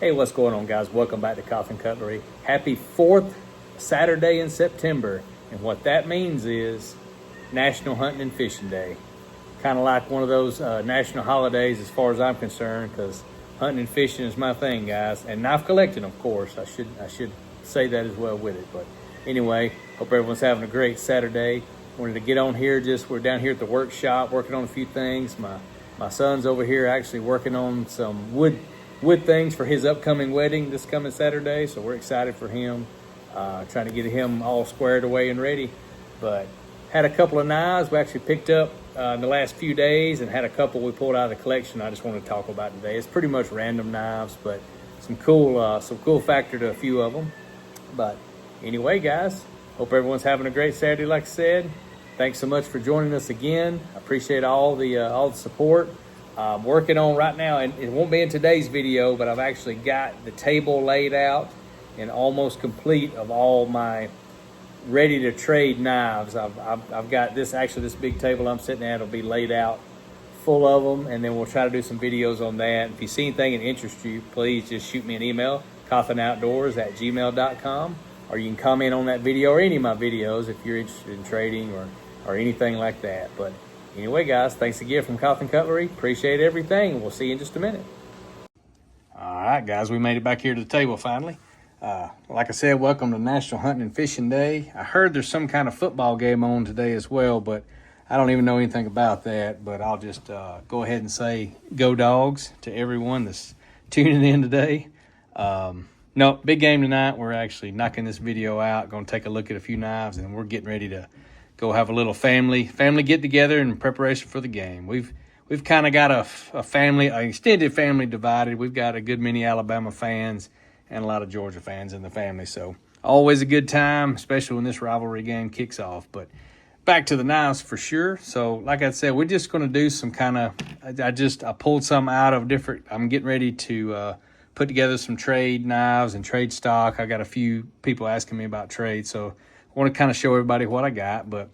Hey, what's going on, guys? Welcome back to Cutlery. Happy 4th Saturday in September. And what that means is National Hunting and Fishing Day. Kind of like one of those national holidays as far as I'm concerned, because hunting and fishing is my thing, guys. And knife collecting, of course. I should say that as well with it. But anyway, hope everyone's having a great Saturday. Wanted to get on here, we're down here at the workshop working on a few things. My son's over here actually working on some wood things for his upcoming wedding this coming Saturday, so we're excited for him. Trying to get him all squared away and ready. But had a couple of knives we actually picked up in the last few days, and had a couple we pulled out of the collection I just want to talk about today. It's pretty much random knives, but some cool factor to a few of them. But anyway, guys, hope everyone's having a great Saturday. Like I said, thanks so much for joining us again. I appreciate all the support. I'm working on right now, and it won't be in today's video, but I've actually got the table laid out and almost complete of all my ready to trade knives. I've got this big table I'm sitting at will be laid out full of them, and then we'll try to do some videos on that. If you see anything that interests you, please just shoot me an email, coffinoutdoors@gmail.com, or you can comment on that video or any of my videos if you're interested in trading or anything like that. But anyway, guys, thanks again from Cutlery. Appreciate everything. We'll see you in just a minute. All right, guys, we made it back here to the table finally. Like I said, welcome to National Hunting and Fishing Day. I heard there's some kind of football game on today as well, but I don't even know anything about that. But I'll just go ahead and say go Dogs to everyone that's tuning in today. No, big game tonight. We're actually knocking this video out, going to take a look at a few knives, and we're getting ready to go have a little family get together in preparation for the game. We've kind of got an extended family divided. We've got a good many Alabama fans and a lot of Georgia fans in the family. So always a good time, especially when this rivalry game kicks off. But back to the knives for sure. So like I said, we're just going to do some kind of, I pulled some out of different, I'm getting ready to put together some trade knives and trade stock. I got a few people asking me about trade, so I want to kind of show everybody what I got. But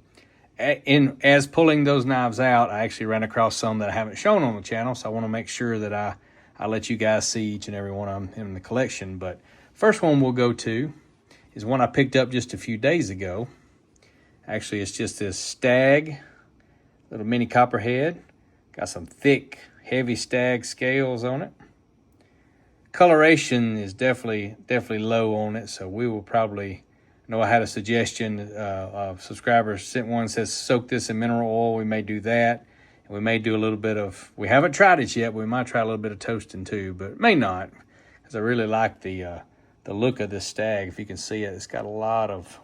as pulling those knives out, I actually ran across some that I haven't shown on the channel, so I want to make sure that I let you guys see each and every one of them in the collection. But first one we'll go to is one I picked up just a few days ago. Actually, it's just this stag, little mini copperhead. Got some thick, heavy stag scales on it. Coloration is definitely low on it, so we will probably, I know I had a suggestion, a subscriber sent one, says soak this in mineral oil. We may do that. And we may do a little bit of, we haven't tried it yet, but we might try a little bit of toasting too, but may not, because I really like the look of this stag. If you can see it, it's got a lot of,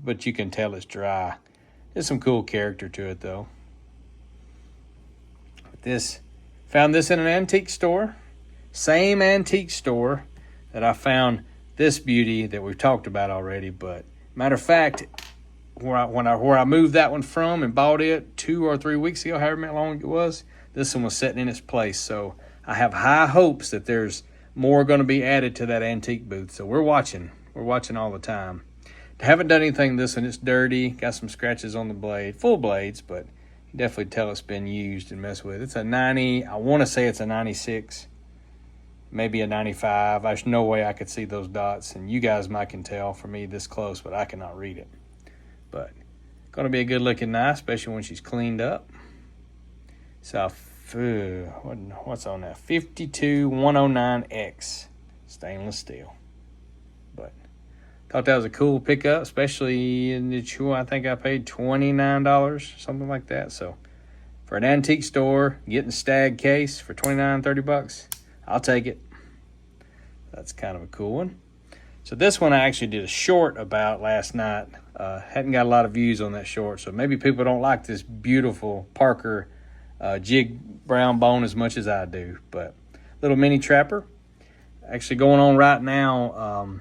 but you can tell it's dry. There's some cool character to it though. Found this in an antique store. Same antique store that I found this beauty that we've talked about already. But matter of fact, where I moved that one from and bought it 2 or 3 weeks ago, however long it was, this one was sitting in its place. So I have high hopes that there's more going to be added to that antique booth. So we're watching all the time. Haven't done anything to this one. It's dirty, got some scratches on the blade, full blades, but you definitely tell it's been used and messed with. It's a 90, I want to say it's a 96, maybe a 95. There's no way I could see those dots, and you guys might can tell from me this close, but I cannot read it. But going to be a good looking knife, especially when she's cleaned up. So what's on that? 52109X stainless steel. But thought that was a cool pickup, especially in the shoe. I think I paid $29, something like that. So for an antique store, getting a stag case for $29-30, I'll take it. That's kind of a cool one. So this one I actually did a short about last night. Hadn't got a lot of views on that short, so maybe people don't like this beautiful Parker jig brown bone as much as I do. But little mini trapper. Actually going on right now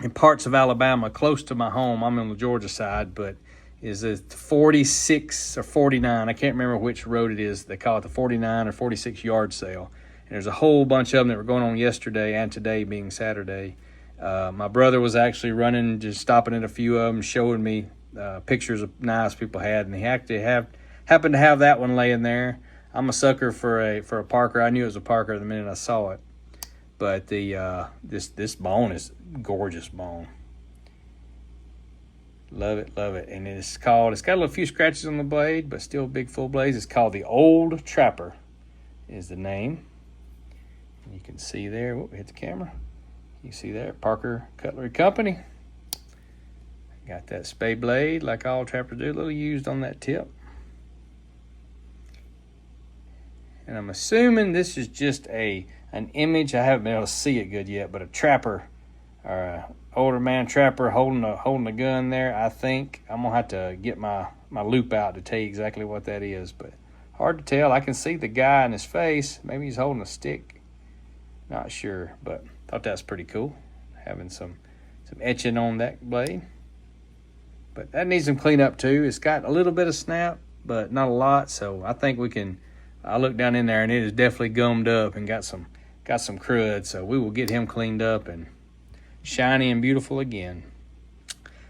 in parts of Alabama, close to my home. I'm on the Georgia side, but is it 46 or 49? I can't remember which road it is. They call it the 49 or 46 yard sale. And there's a whole bunch of them that were going on yesterday and today being Saturday. My brother was actually running, just stopping at a few of them, showing me pictures of knives people had, and he actually happened to have that one laying there. I'm a sucker for a Parker. I knew it was a Parker the minute I saw it. But the this bone is gorgeous bone. Love it, love it. And it's got a few scratches on the blade, but still big full blades. It's called the Old Trapper is the name. And you can see there, whoop, hit the camera. You see there, Parker Cutlery Company. Got that spade blade like all trappers do, a little used on that tip. And I'm assuming this is just an image. I haven't been able to see it good yet, but a trapper or a older man trapper holding a gun there. I think I'm gonna have to get my loop out to tell you exactly what that is, but hard to tell. I can see the guy in his face. Maybe he's holding a stick. Not sure, but thought that's pretty cool. Having some etching on that blade. But that needs some cleanup too. It's got a little bit of snap, but not a lot. So I think we can. I looked down in there and it is definitely gummed up and got some crud. So we will get him cleaned up and shiny and beautiful again.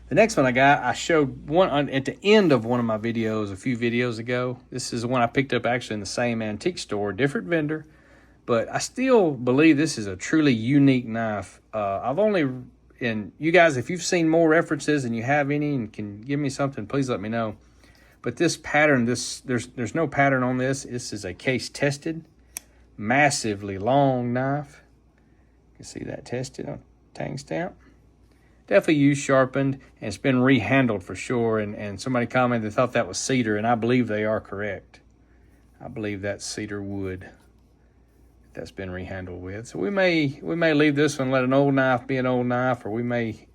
The next one I showed one at the end of one of my videos a few videos ago. This is the one I picked up actually in the same antique store, different vendor, but I still believe this is a truly unique knife. And you guys, if you've seen more references and you have any and can give me something, please let me know. But this pattern, there's no pattern on this. This is a case tested, massively long knife. You can see that tested on tang stamp. Definitely used, sharpened, and it's been rehandled for sure. And somebody commented they thought that was cedar, and I believe they are correct. I believe that's cedar wood that's been rehandled with. So we may leave this one, let an old knife be an old knife, or we may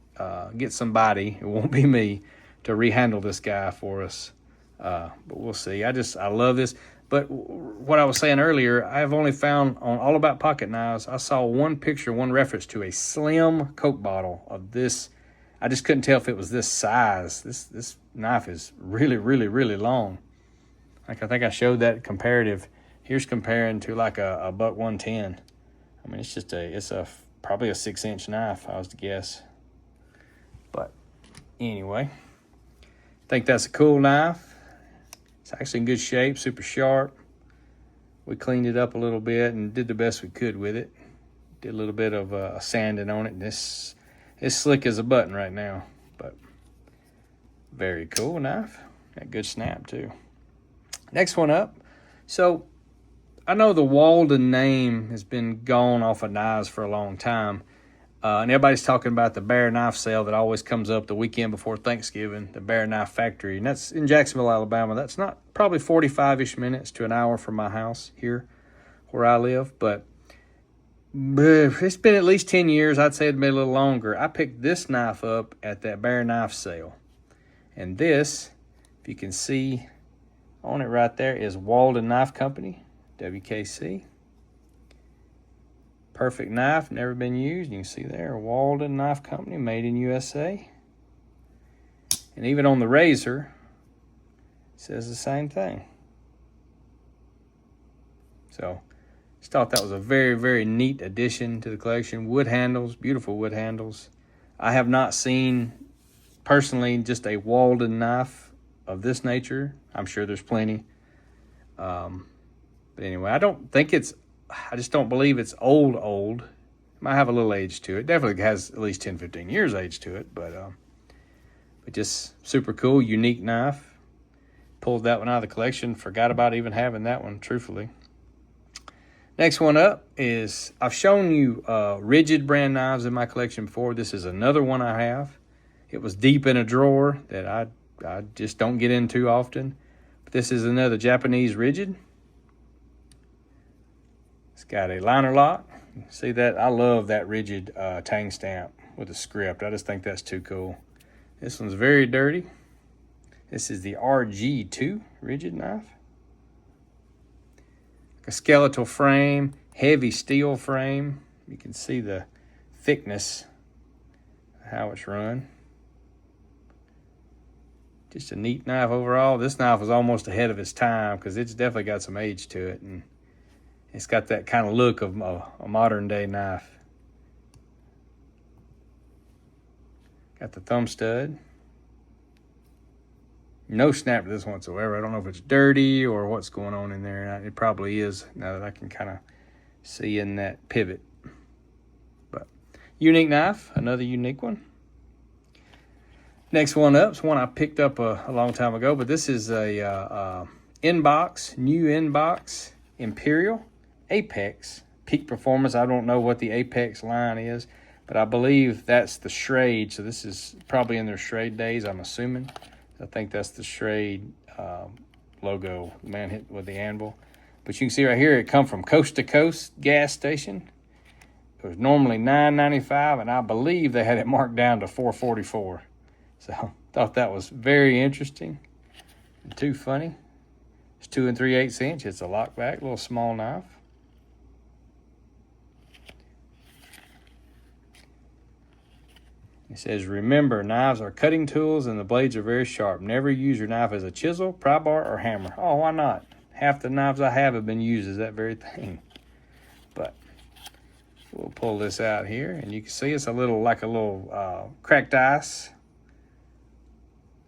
get somebody, it won't be me, to rehandle this guy for us. But we'll see. I love this. But what I was saying earlier, I've only found on All About Pocket Knives, I saw one picture, one reference to a slim Coke bottle of this. I just couldn't tell if it was this size. This knife is really, really, really long. Like I think I showed that comparative. Here's comparing to like a buck 110. I mean, it's probably a 6-inch knife, I was to guess. But anyway, I think that's a cool knife. It's actually in good shape, super sharp. We cleaned it up a little bit and did the best we could with it. Did a little bit of sanding on it. And it's slick as a button right now, but very cool knife. Got good snap too. Next one up. So I know the Walden name has been gone off of knives for a long time. And everybody's talking about the Bear Knife sale that always comes up the weekend before Thanksgiving, the Bear Knife Factory. And that's in Jacksonville, Alabama. That's not probably 45-ish minutes to an hour from my house here where I live. But it's been at least 10 years. I'd say it'd been a little longer. I picked this knife up at that Bear Knife sale. And this, if you can see on it right there, is Walden Knife Company, WKC. Perfect knife, never been used. You can see there, Walden Knife Company, made in USA. And even on the razor, it says the same thing. So, just thought that was a very, very neat addition to the collection. Wood handles, beautiful wood handles. I have not seen, personally, just a Walden knife of this nature. I'm sure there's plenty. But anyway, I just don't believe it's old. It might have a little age to it. Definitely has at least 10, 15 years age to it, but just super cool, unique knife. Pulled that one out of the collection. Forgot about even having that one, truthfully. Next one up is, I've shown you rigid brand knives in my collection before. This is another one I have. It was deep in a drawer that I just don't get into often. But this is another Japanese rigid. It's got a liner lock. See that? I love that rigid tang stamp with the script. I just think that's too cool. This one's very dirty. This is the RG2 rigid knife. A skeletal frame, heavy steel frame. You can see the thickness, how it's run. Just a neat knife overall. This knife was almost ahead of its time because it's definitely got some age to it. And it's got that kind of look of a modern day knife. Got the thumb stud. No snap to this whatsoever. I don't know if it's dirty or what's going on in there. It probably is, now that I can kind of see in that pivot. Unique knife, another unique one. Next one up is one I picked up a long time ago, but this is a new inbox Imperial Apex Peak Performance. I don't know what the Apex line is, but I believe that's the Schrade. So this is probably in their Schrade days, I'm assuming. I think that's the Schrade logo, man hit with the anvil. But you can see right here, it come from Coast to Coast gas station. It was normally $9.95, and I believe they had it marked down to $4.44. So thought that was very interesting and too funny. It's 2 3/8 inch. It's a lockback, little small knife. It says, remember, knives are cutting tools and the blades are very sharp. Never use your knife as a chisel, pry bar, or hammer. Oh, why not? Half the knives I have been used as that very thing. But we'll pull this out here, and you can see it's like a little cracked ice.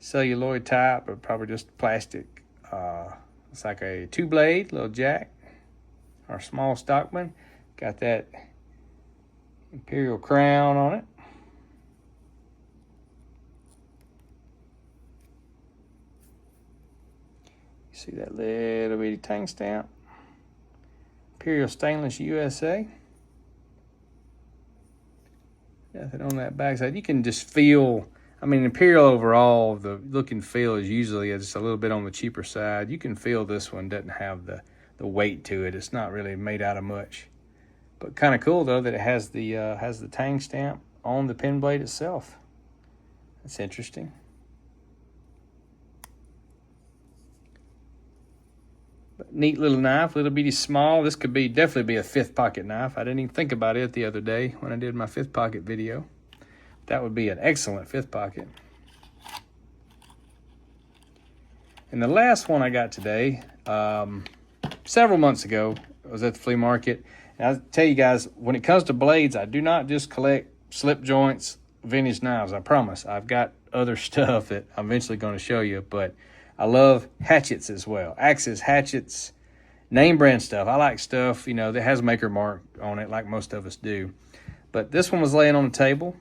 Celluloid type, but probably just plastic. It's like a 2-blade, little jack, or small stockman. Got that Imperial crown on it. See that little bitty tang stamp? Imperial Stainless USA. Nothing on that backside. You can just feel, I mean, Imperial overall, the look and feel is usually just a little bit on the cheaper side. You can feel this one doesn't have the weight to it. It's not really made out of much. But kind of cool, though, that it has the tang stamp on the pen blade itself. That's interesting. But neat little knife, little bitty small. This could definitely be a 5th pocket knife. I didn't even think about it the other day when I did my 5th pocket video. That would be an excellent 5th pocket. And the last one I got today, several months ago, I was at the flea market. And I'll tell you guys, when it comes to blades, I do not just collect slip joints, vintage knives. I promise. I've got other stuff that I'm eventually going to show you, but I love hatchets as well. Axes, hatchets, name brand stuff. I like stuff, that has maker mark on it like most of us do. But this one was laying on the table.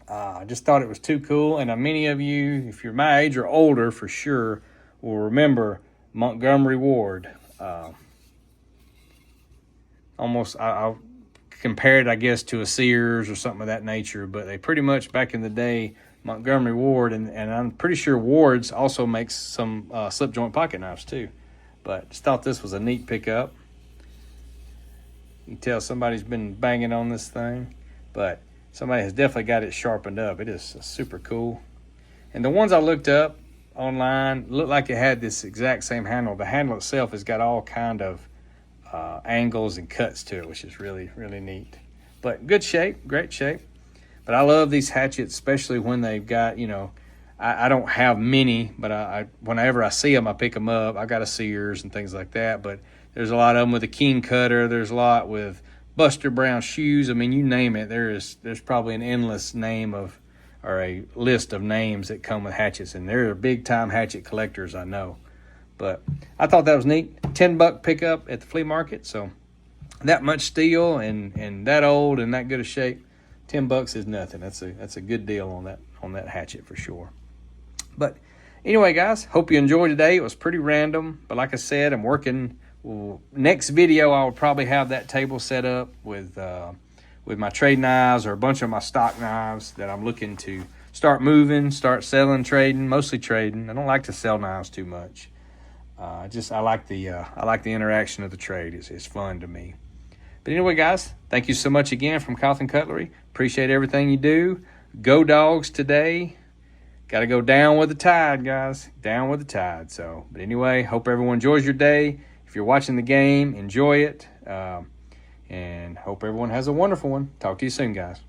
I just thought it was too cool. And many of you, if you're my age or older for sure, will remember Montgomery Ward. I'll compare it, I guess, to a Sears or something of that nature. But they pretty much, back in the day, Montgomery Ward, and I'm pretty sure Ward's also makes some slip joint pocket knives too. But just thought this was a neat pickup. You can tell somebody's been banging on this thing, but somebody has definitely got it sharpened up. It is super cool. And the ones I looked up online looked like it had this exact same handle. The handle itself has got all kind of angles and cuts to it, which is really, really neat. But good shape, great shape. But I love these hatchets, especially when they've got, I don't have many, but whenever I see them, I pick them up. I got a Sears and things like that, but there's a lot of them with a King Cutter. There's a lot with Buster Brown shoes. I mean, you name it. There's probably an endless or a list of names that come with hatchets, and they're big-time hatchet collectors, I know. But I thought that was neat. $10 pickup at the flea market, so that much steel and that old and that good a shape. $10 is nothing. That's a good deal on that hatchet for sure. But anyway, guys, hope you enjoyed today. It was pretty random, but like I said, I'm working. Next video, I will probably have that table set up with my trade knives or a bunch of my stock knives that I'm looking to start moving, start selling, trading. Mostly trading. I don't like to sell knives too much. I like the interaction of the trade. It's fun to me. But anyway, guys, thank you so much again from Cutlery. Appreciate everything you do. Go Dogs today. Got to go down with the tide, guys. Down with the tide. But anyway, hope everyone enjoys your day. If you're watching the game, enjoy it. And hope everyone has a wonderful one. Talk to you soon, guys.